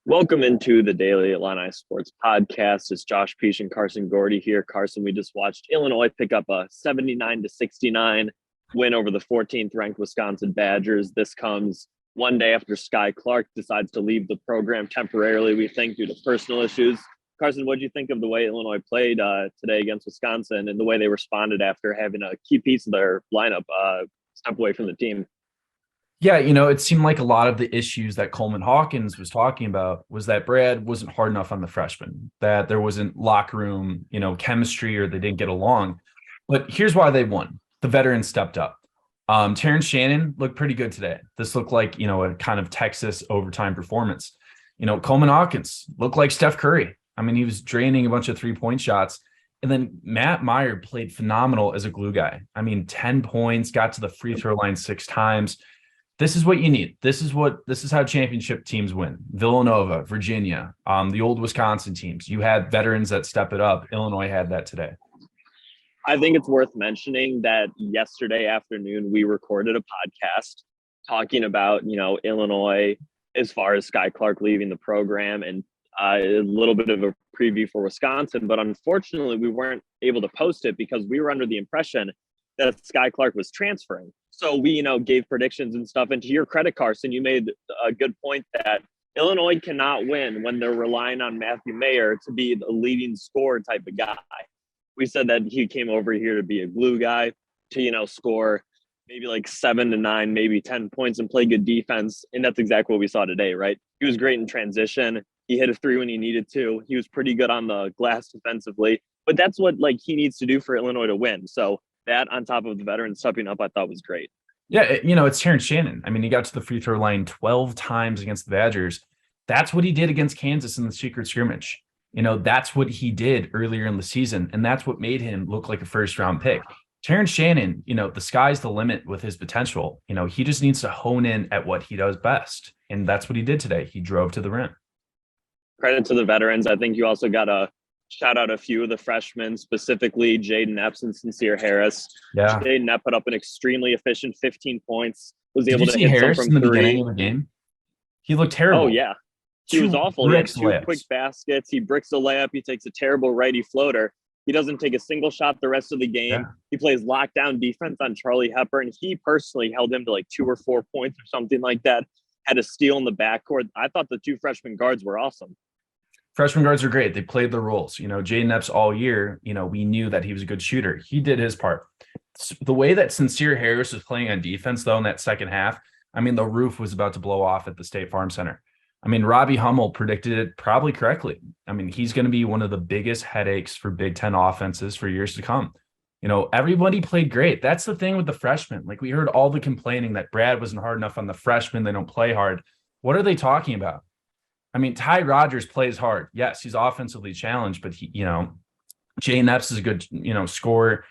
Welcome into the Daily Illini Sports Podcast. It's Josh Pietsch and Carson Gourdie here. Carson, we just watched Illinois pick up a 79-69 win over the 14th ranked Wisconsin Badgers. This comes one day after Skyy decides to leave the program temporarily, we think, due to personal issues. Carson, what did you think of the way Illinois played today against Wisconsin and the way they responded after having a key piece of their lineup step away from the team? Yeah, it seemed like a lot of the issues that Coleman Hawkins was talking about was that Brad wasn't hard enough on the freshmen, that there wasn't locker room, chemistry, or they didn't get along. But here's why they won. The veterans stepped up. Terrence Shannon looked pretty good today. This looked like, a kind of Texas overtime performance. Coleman Hawkins looked like Steph Curry. I mean, he was draining a bunch of 3-point shots. And then Matt Meyer played phenomenal as a glue guy. I mean, 10 points, got to the free throw line 6 times. This is what you need. This is how championship teams win. Villanova, Virginia, the old Wisconsin teams. You had veterans that step it up. Illinois had that today. I think it's worth mentioning that yesterday afternoon we recorded a podcast talking about, Illinois as far as Skyy leaving the program and a little bit of a preview for Wisconsin. But unfortunately, we weren't able to post it because we were under the impression that Skyy was transferring. So we, gave predictions and stuff. And to your credit, Carson, you made a good point that Illinois cannot win when they're relying on Matthew Mayer to be the leading scorer type of guy. We said that he came over here to be a glue guy, to, score maybe like 7 to 9, maybe 10 points and play good defense. And that's exactly what we saw today, right? He was great in transition. He hit a 3 when he needed to. He was pretty good on the glass defensively. But that's what he needs to do for Illinois to win. So that on top of the veterans stepping up, I thought was great. Yeah, it's Terrence Shannon. I mean, he got to the free throw line 12 times against the Badgers. That's what he did against Kansas in the secret scrimmage. That's what he did earlier in the season, and that's what made him look like a first-round pick. Terrence Shannon, the sky's the limit with his potential. He just needs to hone in at what he does best, and that's what he did today. He drove to the rim. Credit to the veterans. I think you also got to shout out a few of the freshmen, specifically Jaden Epps and Sincere Harris. Yeah. Jaden Epps put up an extremely efficient 15 points. Was Did able you to see hit Harris some in the from 3. beginning of the game? He looked terrible. Oh, yeah. He was awful. He had 2 layups. quick baskets. He bricks a layup. He takes a terrible righty floater. He doesn't take a single shot the rest of the game. Yeah. He plays lockdown defense on Charlie Hepburn. He personally held him to like 2 or 4 points or something like that. Had a steal in the backcourt. I thought the 2 freshman guards were awesome. Freshman guards are great. They played their roles. Jaden Epps all year, we knew that he was a good shooter. He did his part. The way that Sincere Harris was playing on defense, though, in that second half, I mean, the roof was about to blow off at the State Farm Center. I mean, Robbie Hummel predicted it probably correctly. I mean, he's going to be one of the biggest headaches for Big Ten offenses for years to come. Everybody played great. That's the thing with the freshmen. We heard all the complaining that Brad wasn't hard enough on the freshmen. They don't play hard. What are they talking about? I mean, Ty Rodgers plays hard. Yes, he's offensively challenged, but Jaden Epps is a good, scorer.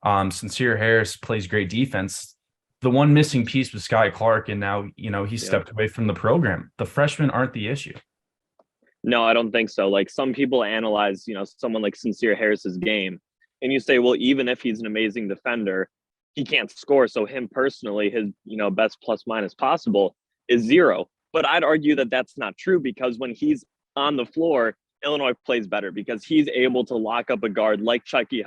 Sincere Harris plays great defense. The one missing piece was Skyy, and now, he stepped away from the program. The freshmen aren't the issue. No, I don't think so. Some people analyze, someone like Sincere Harris's game, and you say, well, even if he's an amazing defender, he can't score. So him personally, his, best plus minus possible is 0. But I'd argue that that's not true because when he's on the floor, Illinois plays better because he's able to lock up a guard like Chucky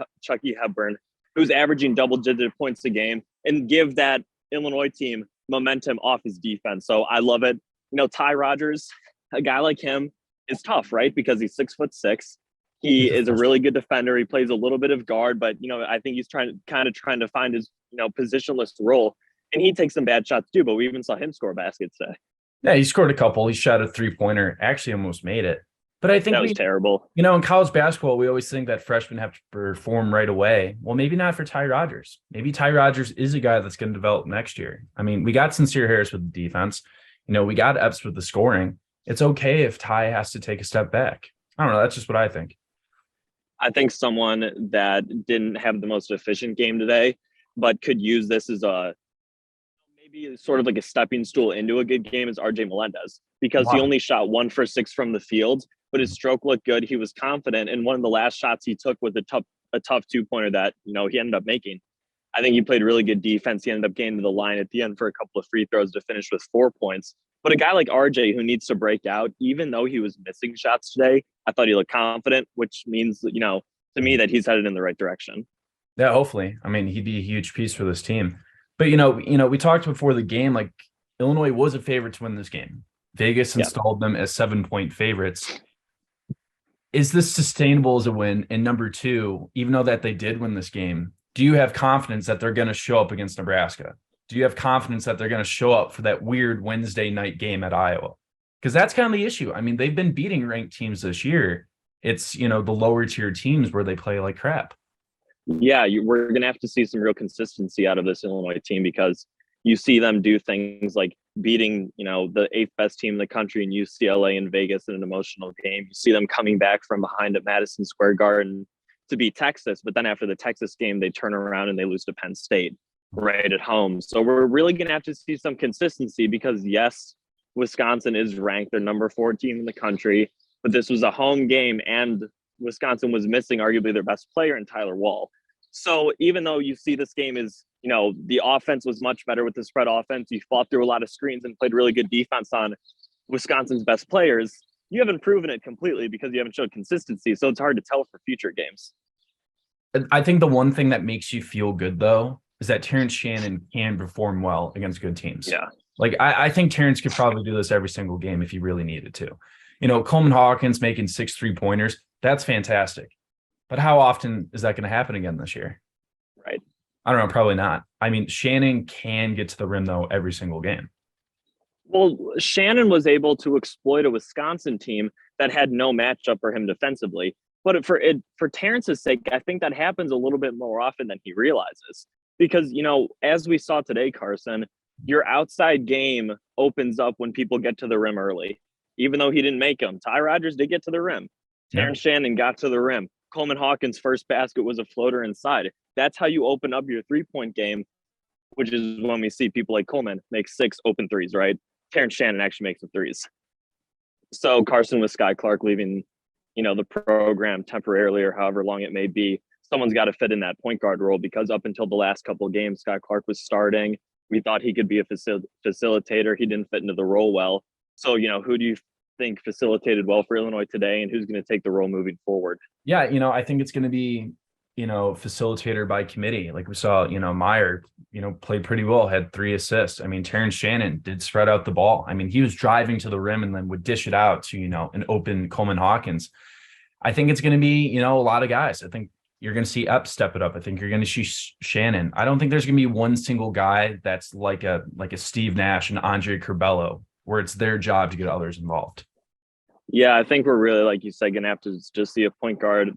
Hepburn, who's averaging double-digit points a game, and give that Illinois team momentum off his defense. So I love it. Ty Rodgers, a guy like him, is tough, right? Because he's 6'6". He is a really good defender. He plays a little bit of guard, but I think he's trying to find his positionless role, and he takes some bad shots too. But we even saw him score baskets today. Yeah, he scored a couple. He shot a 3-pointer, actually almost made it. But I think that was terrible. In college basketball, we always think that freshmen have to perform right away. Well, maybe not for Ty Rodgers. Maybe Ty Rodgers is a guy that's going to develop next year. I mean, we got Sincere Harris with the defense. We got Epps with the scoring. It's okay if Ty has to take a step back. I don't know. That's just what I think. I think someone that didn't have the most efficient game today, but could use this as maybe sort of like a stepping stool into a good game is RJ Melendez, because he only shot 1 for 6 from the field, but his stroke looked good. He was confident. And one of the last shots he took was a tough 2-pointer that, he ended up making. I think he played really good defense. He ended up getting to the line at the end for a couple of free throws to finish with 4 points. But a guy like RJ who needs to break out, even though he was missing shots today, I thought he looked confident, which means, to me that he's headed in the right direction. Yeah, hopefully. I mean, he'd be a huge piece for this team. But we talked before the game, like Illinois was a favorite to win this game. Vegas installed them as 7-point favorites. Is this sustainable as a win? And number two, even though that they did win this game, do you have confidence that they're going to show up against Nebraska? Do you have confidence that they're going to show up for that weird Wednesday night game at Iowa? Because that's kind of the issue. I mean, they've been beating ranked teams this year. It's, the lower tier teams where they play like crap. Yeah, we're going to have to see some real consistency out of this Illinois team, because you see them do things like beating, the 8th best team in the country in UCLA and Vegas in an emotional game. You see them coming back from behind at Madison Square Garden to beat Texas, but then after the Texas game, they turn around and they lose to Penn State right at home. So we're really going to have to see some consistency, because yes, Wisconsin is ranked. They're number 4 team in the country, but this was a home game and Wisconsin was missing arguably their best player in Tyler Wall. So even though you see this game is, the offense was much better with the spread offense, you fought through a lot of screens and played really good defense on Wisconsin's best players, you haven't proven it completely because you haven't showed consistency. So it's hard to tell for future games. I think the one thing that makes you feel good, though, is that Terrence Shannon can perform well against good teams. Yeah. Like, I think Terrence could probably do this every single game if he really needed to. Coleman Hawkins making 6 3-pointers, that's fantastic. But how often is that going to happen again this year? Right. I don't know, probably not. I mean, Shannon can get to the rim, though, every single game. Well, Shannon was able to exploit a Wisconsin team that had no matchup for him defensively. But for Terrence's sake, I think that happens a little bit more often than he realizes. Because, as we saw today, Carson, your outside game opens up when people get to the rim early. Even though he didn't make them, Ty Rodgers did get to the rim. Terrence Shannon got to the rim. Coleman Hawkins' first basket was a floater inside. That's how you open up your 3-point game, which is when we see people like Coleman make 6 open threes, right? Terrence Shannon actually makes the threes. So Carson with Skyy Clark leaving, the program temporarily or however long it may be, someone's got to fit in that point guard role, because up until the last couple of games, Skyy Clark was starting. We thought he could be a facilitator. He didn't fit into the role well. So, who do you think facilitated well for Illinois today, and who's going to take the role moving forward? Yeah, I think it's going to be, facilitator by committee. Like we saw, Meyer, played pretty well, had 3 assists. I mean, Terrence Shannon did spread out the ball. I mean, he was driving to the rim and then would dish it out to, an open Coleman Hawkins. I think it's going to be, a lot of guys. I think you're going to see Epps step it up. I think you're going to see Shannon. I don't think there's going to be one single guy that's like a Steve Nash and Andre Curbelo, where it's their job to get others involved. Yeah, I think we're really, like you said, going to have to just see a point guard,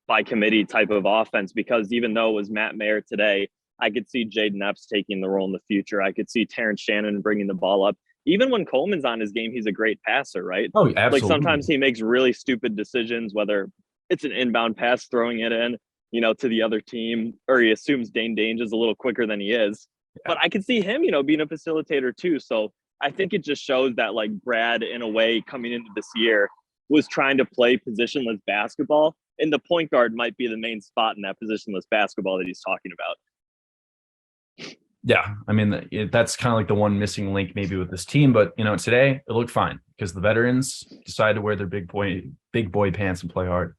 by committee type of offense, because even though it was Matt Mayer today, I could see Jaden Epps taking the role in the future. I could see Terrence Shannon bringing the ball up. Even when Coleman's on his game, he's a great passer, right? Oh, absolutely. Like sometimes he makes really stupid decisions, whether it's an inbound pass, throwing it in, to the other team, or he assumes Dane Dange is a little quicker than he is. Yeah. But I could see him, being a facilitator too. So I think it just shows that, like, Brad, in a way, coming into this year, was trying to play positionless basketball, and the point guard might be the main spot in that positionless basketball that he's talking about. Yeah, I mean, that's kind of like the one missing link maybe with this team. But, today it looked fine because the veterans decided to wear their big boy pants and play hard.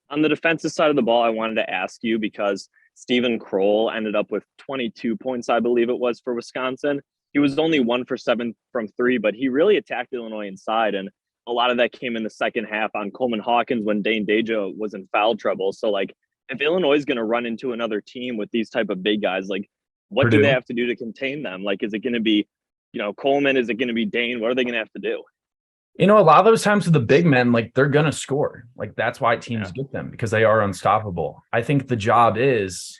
On the defensive side of the ball, I wanted to ask you, because Stephen Kroll ended up with 22 points, I believe it was, for Wisconsin. He was only 1 for 7 from 3, but he really attacked Illinois inside. And a lot of that came in the second half on Coleman Hawkins when Dane Deja was in foul trouble. So, like, if Illinois is going to run into another team with these type of big guys, like, what Purdue. Do they have to do to contain them? Like, is it going to be, Coleman? Is it going to be Dane? What are they going to have to do? A lot of those times with the big men, like, they're going to score. Like, that's why teams get them, because they are unstoppable. I think the job is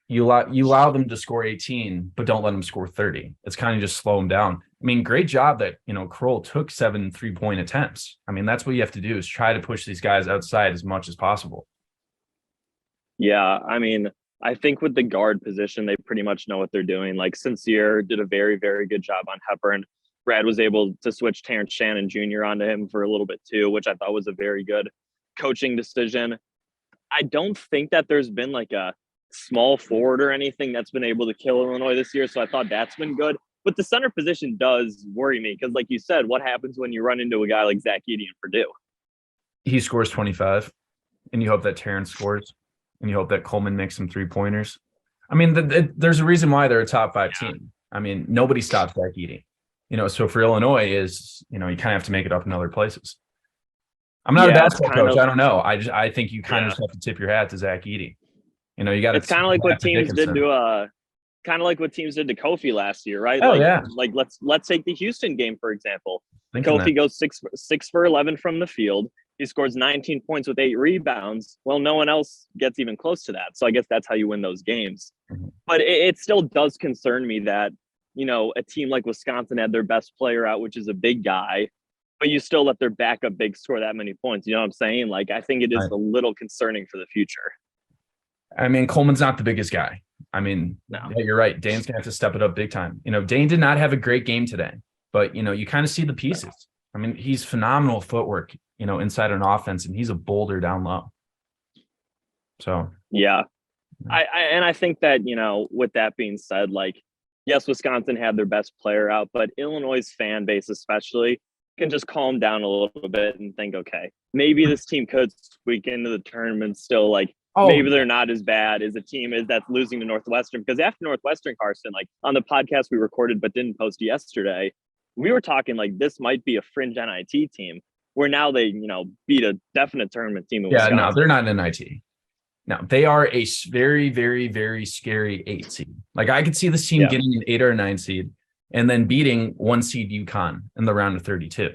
you allow them to score 18, but don't let them score 30. It's kind of just slow them down. I mean, great job that, Kroll took 7 3-point attempts. I mean, that's what you have to do, is try to push these guys outside as much as possible. Yeah, I mean, I think with the guard position, they pretty much know what they're doing. Like, Sincere did a very, very good job on Hepburn. Brad was able to switch Terrence Shannon Jr. onto him for a little bit too, which I thought was a very good coaching decision. I don't think that there's been like a small forward or anything that's been able to kill Illinois this year. So I thought that's been good. But the center position does worry me because, like you said, what happens when you run into a guy like Zach Edey in Purdue? He scores 25, and you hope that Terrence scores, and you hope that Coleman makes some 3-pointers. I mean, there's a reason why they're a top 5 team. I mean, nobody stops Zach Edey. So for Illinois you kind of have to make it up in other places. I'm not a basketball coach. I don't know. I think you kind of just have to tip your hat to Zach Edey. You got to. It's kind of like what teams did to Kofi last year, right? Oh, yeah. Like let's take the Houston game for example. Kofi goes 6 for 11 from the field. He scores 19 points with 8 rebounds. Well, no one else gets even close to that. So I guess that's how you win those games. Mm-hmm. But it still does concern me that, a team like Wisconsin had their best player out, which is a big guy, but you still let their backup big score that many points. You know what I'm saying? Like, I think it is a little concerning for the future. I mean, Coleman's not the biggest guy. I mean, no. Yeah, you're right. Dane's going to have to step it up big time. Dane did not have a great game today, but, you kind of see the pieces. I mean, he's phenomenal footwork, inside an offense, and he's a boulder down low. So, yeah. I think that, with that being said, like, yes, Wisconsin had their best player out, but Illinois' fan base especially can just calm down a little bit and think, okay, maybe this team could squeak into the tournament still. Like, maybe they're not as bad as a team that's losing to Northwestern. Because after Northwestern, Carson, like on the podcast we recorded but didn't post yesterday, we were talking like this might be a fringe NIT team where now they, beat a definite tournament team in Wisconsin. No, they're not an NIT. No, they are a very, very, very scary 8 seed. Like I could see this team getting an 8 or a 9 seed and then beating 1 seed UConn in the round of 32.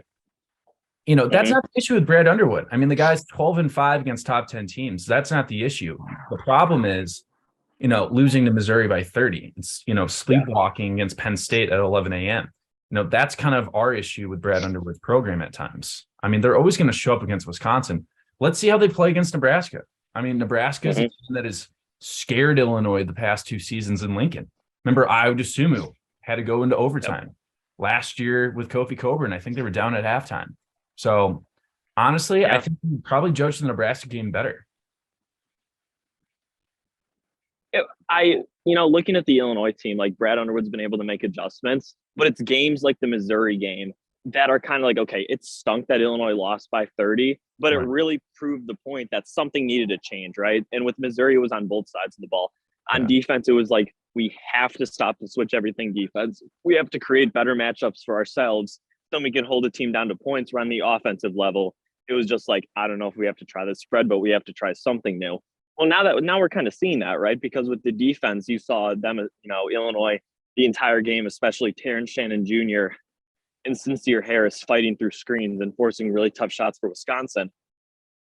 That's not the issue with Brad Underwood. I mean, the guy's 12-5 against top 10 teams. That's not the issue. The problem is, losing to Missouri by 30. It's, sleepwalking against Penn State at 11 a.m. That's kind of our issue with Brad Underwood's program at times. I mean, they're always going to show up against Wisconsin. Let's see how they play against Nebraska. I mean, Nebraska is a team that has scared Illinois the past 2 seasons in Lincoln. Remember, Iowa Sumu had to go into overtime last year with Kofi Coburn. I think they were down at halftime. So, honestly, I think you probably judge the Nebraska game better. Looking at the Illinois team, like Brad Underwood's been able to make adjustments, but it's games like the Missouri game that are kind of like, okay, it stunk that Illinois lost by 30, but it really proved the point that something needed to change, right? And with Missouri, it was on both sides of the ball. On defense, it was like, we have to stop the switch everything defense. We have to create better matchups for ourselves so we can hold a team down to points. Where on the offensive level, it was just like, I don't know if we have to try the spread, but we have to try something new. Well, now we're kind of seeing that, right? Because with the defense, you saw them, Illinois, the entire game, especially Terrence Shannon Jr. and Sincere Harris fighting through screens and forcing really tough shots for Wisconsin.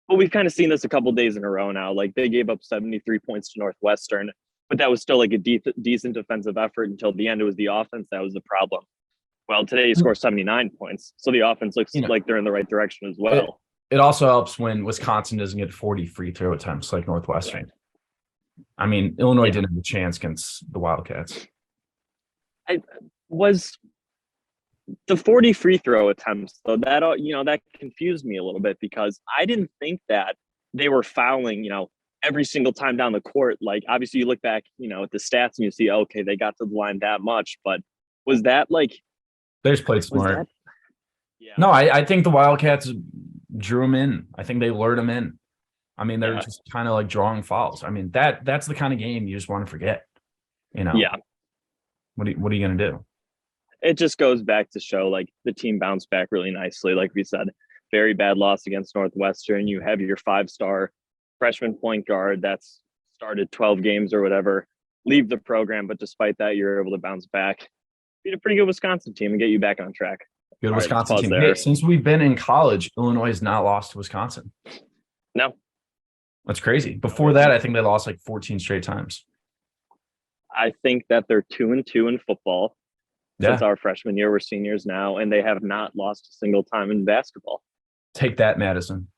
But we've kind of seen this a couple days in a row now. Like they gave up 73 points to Northwestern, but that was still like a decent defensive effort until the end. It was the offense that was the problem. Well, today he scored 79 points. So the offense looks like they're in the right direction as well. It also helps when Wisconsin doesn't get 40 free throw attempts like Northwestern. Right. I mean, Illinois didn't have a chance against the Wildcats. Was the 40 free throw attempts, though, that confused me a little bit because I didn't think that they were fouling, every single time down the court. Like, obviously, you look back, at the stats and you see, okay, they got to the line that much. But was that like – they just played smart. No, I think the Wildcats drew them in. I think they lured them in. I mean, they're just kind of like drawing fouls. I mean, that's the kind of game you just want to forget. Yeah. What are you going to do? It just goes back to show like the team bounced back really nicely. Like we said, very bad loss against Northwestern. You have your 5-star freshman point guard that's started 12 games or whatever, leave the program. But despite that, you're able to bounce back, beat a pretty good Wisconsin team and get you back on track. Good Wisconsin team. Hey, since we've been in college, Illinois has not lost to Wisconsin. No. That's crazy. Before that, I think they lost like 14 straight times. I think that they're 2-2 in football. Since our freshman year, we're seniors now, and they have not lost a single time in basketball. Take that, Madison.